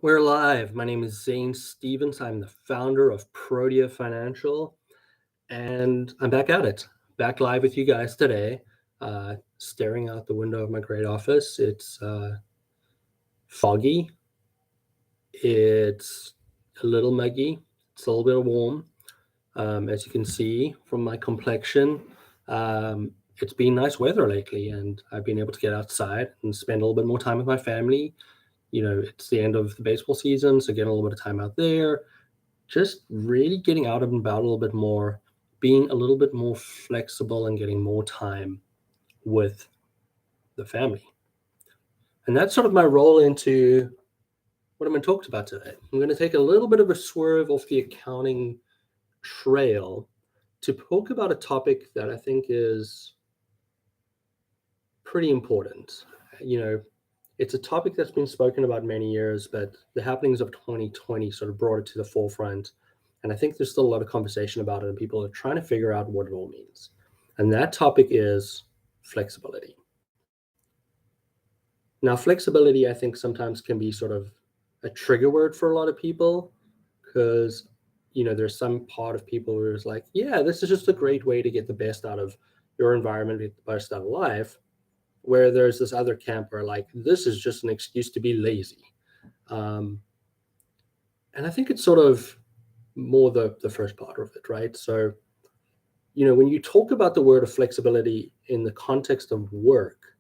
We're live. My name is Zane Stevens. I'm the founder of Protea Financial, and I'm back at it. Back live with you guys today, staring out the window of my great office. It's foggy. It's a little muggy. It's a little bit warm. As you can see from my complexion, it's been nice weather lately, and I've been able to get outside and spend a little bit more time with my family. It's the end of the baseball season, so getting a little bit of time out there, just really getting out and about a little bit more, being a little bit more flexible and getting more time with the family. And that's sort of my role into what I'm going to talk about today. I'm going to take a little bit of a swerve off the accounting trail to talk about a topic that I think is pretty important. It's a topic that's been spoken about many years, but the happenings of 2020 sort of brought it to the forefront. And I think there's still a lot of conversation about it, and people are trying to figure out what it all means. And that topic is flexibility. Now, flexibility, I think, sometimes can be sort of a trigger word for a lot of people because, there's some part of people who is like, yeah, this is just a great way to get the best out of your environment, get the best out of life. Where there's this other camp where like, this is just an excuse to be lazy. And I think it's sort of more the first part of it, right? So, when you talk about the word of flexibility in the context of work,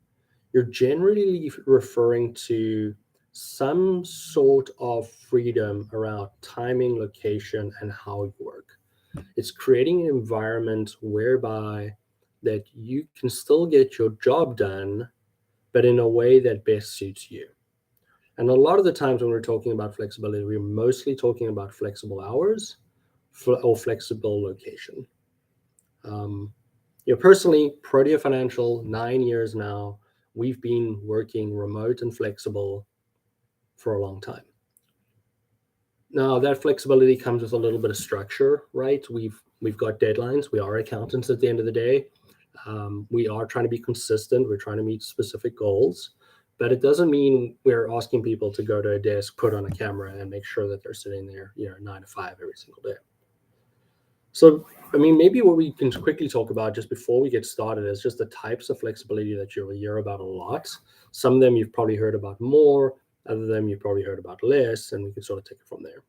you're generally referring to some sort of freedom around timing, location, and how you work. It's creating an environment whereby that you can still get your job done, but in a way that best suits you. And a lot of the times when we're talking about flexibility, we're mostly talking about flexible hours or flexible location. Personally, Protea Financial, 9 years now, we've been working remote and flexible for a long time. Now, that flexibility comes with a little bit of structure, right? We've got deadlines. We are accountants at the end of the day. We are trying to be consistent. We're trying to meet specific goals, but it doesn't mean we're asking people to go to a desk, put on a camera, and make sure that they're sitting there, 9 to 5 every single day. So, maybe what we can quickly talk about just before we get started is just the types of flexibility that you'll hear about a lot. Some of them you've probably heard about more, other than you've probably heard about less, and we can sort of take it from there.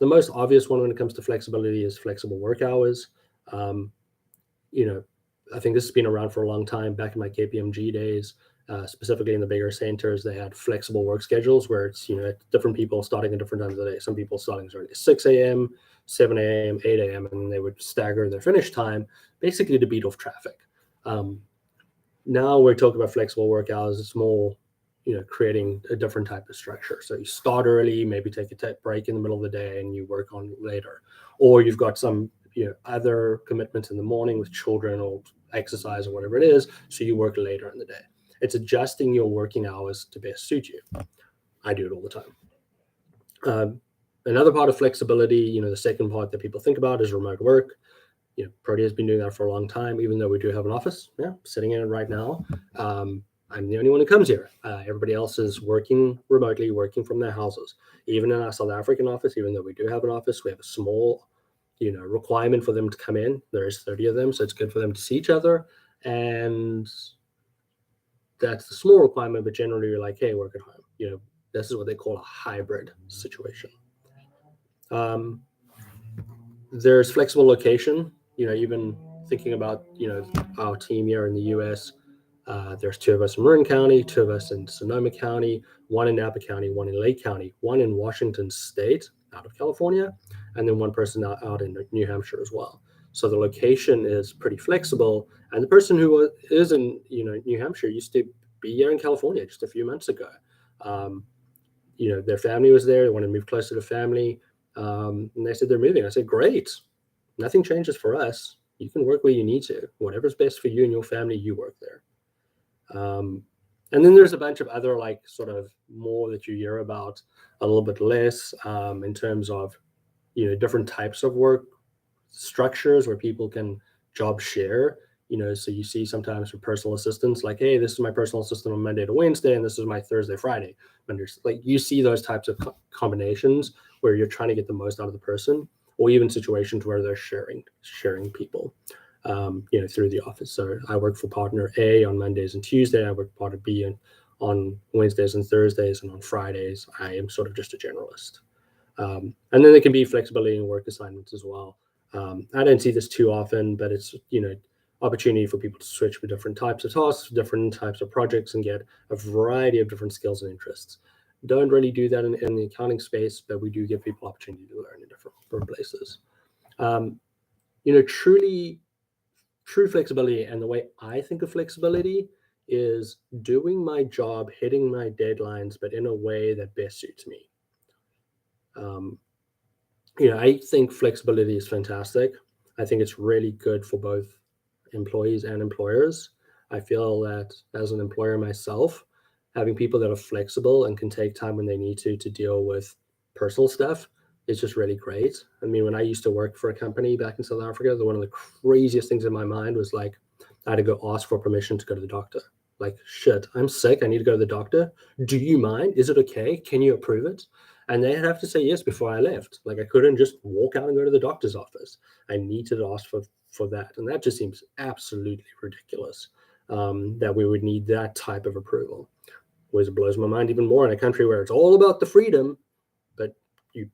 The most obvious one when it comes to flexibility is flexible work hours. I think this has been around for a long time. Back in my KPMG days, specifically in the bigger centers, they had flexible work schedules where it's, different people starting at different times of the day. Some people starting as early as 6 a.m., 7 a.m., 8 a.m., and they would stagger their finish time basically to beat off traffic. Now we're talking about flexible work hours. It's more, creating a different type of structure. So you start early, maybe take a break in the middle of the day and you work on later. Or you've got some other commitments in the morning with children or exercise or whatever it is, so you work later in the day. It's adjusting your working hours to best suit you. I do it all the time. Another part of flexibility, the second part that people think about is remote work. Protea has been doing that for a long time, even though we do have an office. Sitting in it right now. I'm the only one who comes here. Everybody else is working remotely, working from their houses. Even in our South African office, even though we do have an office, we have a small requirement for them to come in. There's 30 of them, so it's good for them to see each other. And that's the small requirement, but generally you're like, hey, work at home. This is what they call a hybrid situation. There's flexible location, even thinking about, our team here in the US, there's 2 of us in Marin County, 2 of us in Sonoma County, 1 in Napa County, 1 in Lake County, 1 in Washington State, out of California, and then 1 person out in New Hampshire as well. So the location is pretty flexible. And the person who is in, New Hampshire used to be here in California just a few months ago. Their family was there. They wanted to move closer to family. And they said they're moving. I said, great. Nothing changes for us. You can work where you need to. Whatever's best for you and your family, you work there. And then there's a bunch of other sort of more that you hear about, a little bit less in terms of, different types of work structures where people can job share. So you see sometimes for personal assistants, like, hey, this is my personal assistant on Monday to Wednesday, and this is my Thursday, Friday. Like you see those types of combinations where you're trying to get the most out of the person, or even situations where they're sharing people, through the office. So I work for partner A on Mondays and Tuesday. I work for partner B on Wednesdays and Thursdays, and on Fridays, I am sort of just a generalist. And then there can be flexibility in work assignments as well. I don't see this too often, but it's, opportunity for people to switch for different types of tasks, different types of projects, and get a variety of different skills and interests. Don't really do that in the accounting space, but we do give people opportunity to learn in different places. True flexibility, and the way I think of flexibility is doing my job, hitting my deadlines, but in a way that best suits me. I think flexibility is fantastic. I think it's really good for both employees and employers. I feel that as an employer myself, having people that are flexible and can take time when they need to deal with personal stuff is just really great. I mean, when I used to work for a company back in South Africa, one of the craziest things in my mind was like, I had to go ask for permission to go to the doctor. Like, shit, I'm sick. I need to go to the doctor. Do you mind? Is it okay? Can you approve it? And they'd have to say yes before I left. Like, I couldn't just walk out and go to the doctor's office. I needed to ask for that. And that just seems absolutely ridiculous, that we would need that type of approval. Always blows my mind even more in a country where it's all about the freedom, but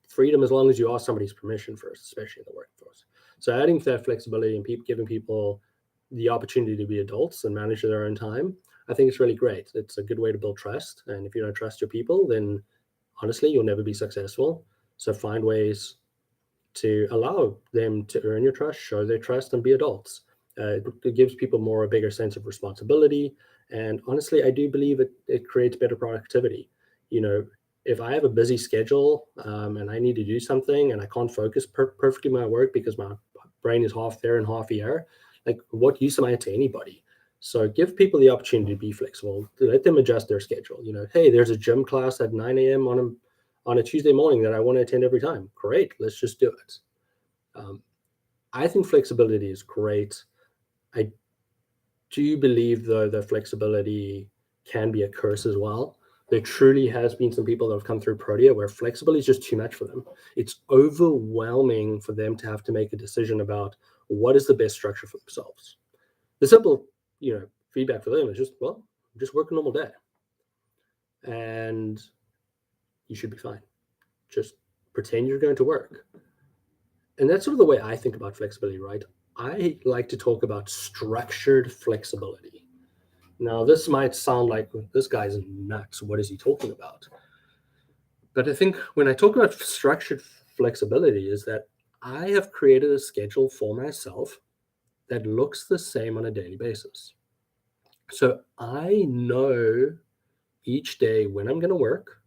freedom as long as you ask somebody's permission first, especially in the workforce. So adding that flexibility and giving people the opportunity to be adults and manage their own time, I think it's really great. It's a good way to build trust. And if you don't trust your people, then honestly, you'll never be successful. So find ways to allow them to earn your trust, show their trust, and be adults. It gives people a bigger sense of responsibility. And honestly, I do believe it creates better productivity. If I have a busy schedule and I need to do something and I can't focus perfectly my work because my brain is half there and half here, like what use am I to anybody? So give people the opportunity to be flexible, to let them adjust their schedule. Hey, there's a gym class at 9 a.m. on a Tuesday morning that I want to attend every time. Great, let's just do it. I think flexibility is great. I do believe, though, that flexibility can be a curse as well. There truly has been some people that have come through Protea where flexibility is just too much for them. It's overwhelming for them to have to make a decision about what is the best structure for themselves. The simple, feedback for them is just work a normal day, and you should be fine. Just pretend you're going to work. And that's sort of the way I think about flexibility, right? I like to talk about structured flexibility. Now, this might sound like this guy's nuts. What is he talking about? But I think when I talk about structured flexibility is that I have created a schedule for myself that looks the same on a daily basis. So I know each day when I'm going to work,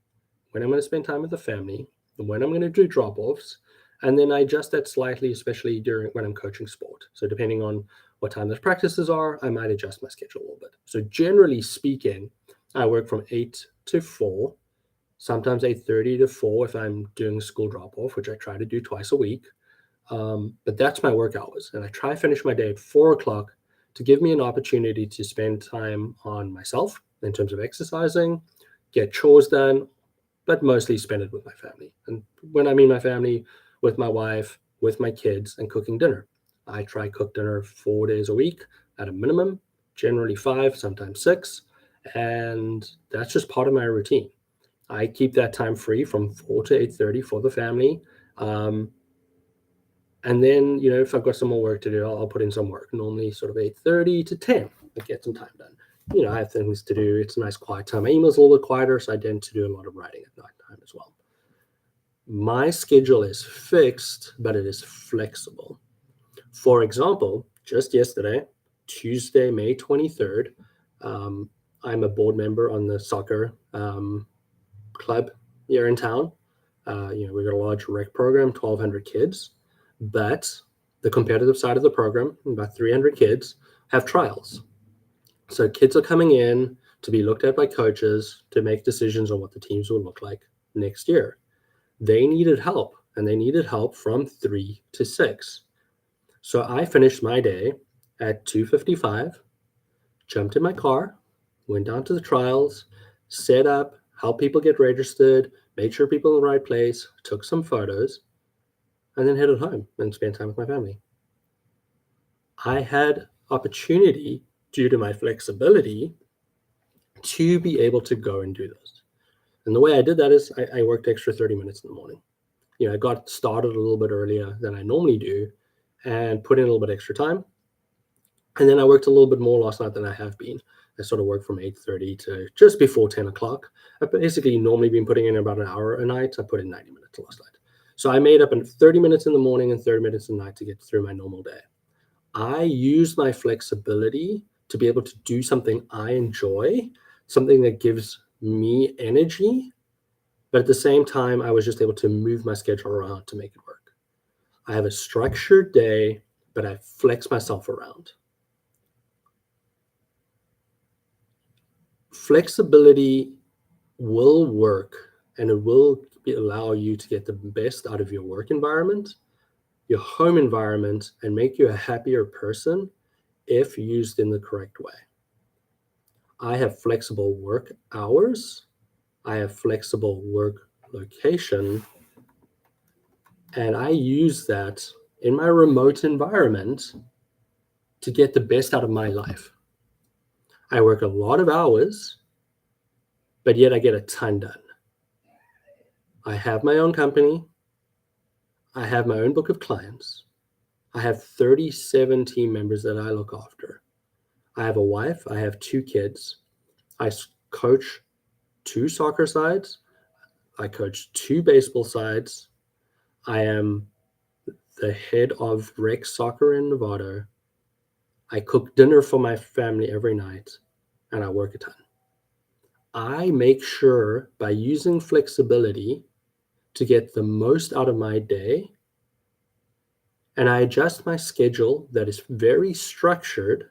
when I'm going to spend time with the family, and when I'm going to do drop-offs, and then I adjust that slightly, especially when I'm coaching sport. So depending on what time those practices are, I might adjust my schedule a little bit. So generally speaking, I work from 8 to 4, sometimes 8:30 to 4 if I'm doing school drop-off, which I try to do twice a week. But that's my work hours. And I try to finish my day at 4 o'clock to give me an opportunity to spend time on myself in terms of exercising, get chores done, but mostly spend it with my family. And when I mean my family, with my wife, with my kids, and cooking dinner. I try cook dinner 4 days a week at a minimum, generally 5, sometimes 6. And that's just part of my routine. I keep that time free from 4 to 8:30 for the family. And then, if I've got some more work to do, I'll put in some work, normally sort of 8:30 to 10 to get some time done. I have things to do. It's a nice quiet time. My email's a little bit quieter, so I tend to do a lot of writing at night time as well. My schedule is fixed, but it is flexible. For example, just yesterday, Tuesday, May 23rd, I'm a board member on the soccer club here in town. We've got a large rec program, 1,200 kids, but the competitive side of the program, about 300 kids, have trials. So kids are coming in to be looked at by coaches to make decisions on what the teams will look like next year. They needed help, and they needed help from 3 to 6. So I finished my day at 2:55, jumped in my car, went down to the trials, set up, helped people get registered, made sure people in the right place, took some photos, and then headed home and spent time with my family. I had opportunity due to my flexibility to be able to go and do this. And the way I did that is I worked extra 30 minutes in the morning. I got started a little bit earlier than I normally do and put in a little bit extra time. And then I worked a little bit more last night than I have been. I sort of worked from 8:30 to just before 10 o'clock. I've basically normally been putting in about an hour a night. I put in 90 minutes last night. So I made up in 30 minutes in the morning and 30 minutes at night to get through my normal day. I use my flexibility to be able to do something I enjoy, something that gives me energy. But at the same time, I was just able to move my schedule around to make it work. I have a structured day, but I flex myself around. Flexibility will work, and it will allow you to get the best out of your work environment, your home environment, and make you a happier person if used in the correct way. I have flexible work hours. I have flexible work location, and I use that in my remote environment to get the best out of my life. I work a lot of hours, but yet I get a ton done. I have my own company. I have my own book of clients. I have 37 team members that I look after. I have a wife. I have 2 kids. I coach 2 soccer sides. I coach 2 baseball sides. I am the head of rec soccer in Nevada. I cook dinner for my family every night, and I work a ton. I make sure by using flexibility to get the most out of my day, and I adjust my schedule that is very structured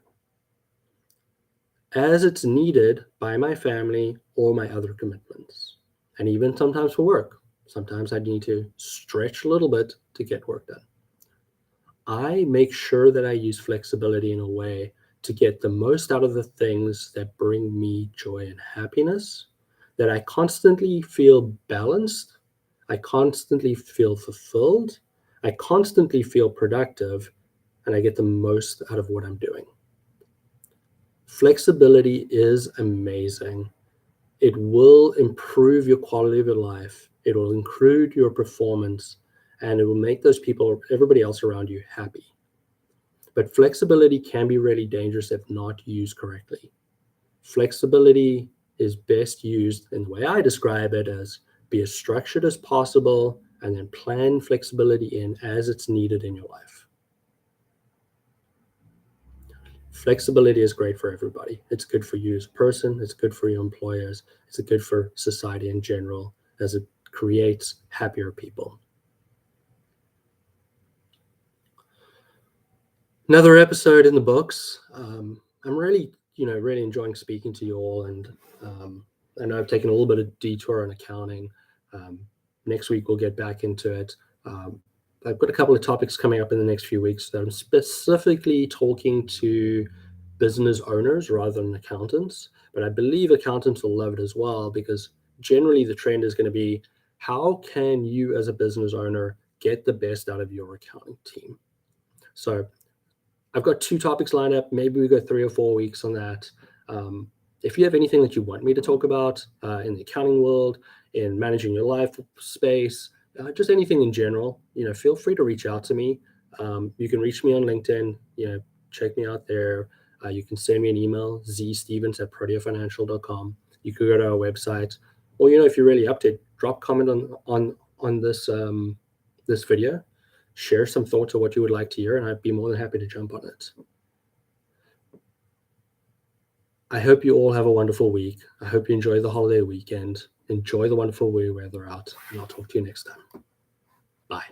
as it's needed by my family or my other commitments, and even sometimes for work. Sometimes I need to stretch a little bit to get work done. I make sure that I use flexibility in a way to get the most out of the things that bring me joy and happiness, that I constantly feel balanced, I constantly feel fulfilled, I constantly feel productive, and I get the most out of what I'm doing. Flexibility is amazing. It will improve your quality of your life. It will improve your performance, and it will make those people, everybody else around you, happy. But flexibility can be really dangerous if not used correctly. Flexibility is best used in the way I describe it as be as structured as possible and then plan flexibility in as it's needed in your life. Flexibility is great for everybody. It's good for you as a person. It's good for your employers. It's good for society in general as it creates happier people. Another episode in the books. I'm really enjoying speaking to you all, and I know I've taken a little bit of detour on accounting. Next week we'll get back into it. I've got a couple of topics coming up in the next few weeks that I'm specifically talking to business owners rather than accountants, but I believe accountants will love it as well, because generally the trend is going to be, how can you as a business owner get the best out of your accounting team? So I've got 2 topics lined up. Maybe we go 3 or 4 weeks on that. If you have anything that you want me to talk about in the accounting world, in managing your life space, just anything in general, feel free to reach out to me. You can reach me on LinkedIn. Check me out there. You can send me an email, zstevens@proteafinancial.com. You could go to our website, or if you're really up to it, drop comment on this this video. Share some thoughts of what you would like to hear, and I'd be more than happy to jump on it. I hope you all have a wonderful week. I hope you enjoy the holiday weekend. Enjoy the wonderful weather out, and I'll talk to you next time. Bye.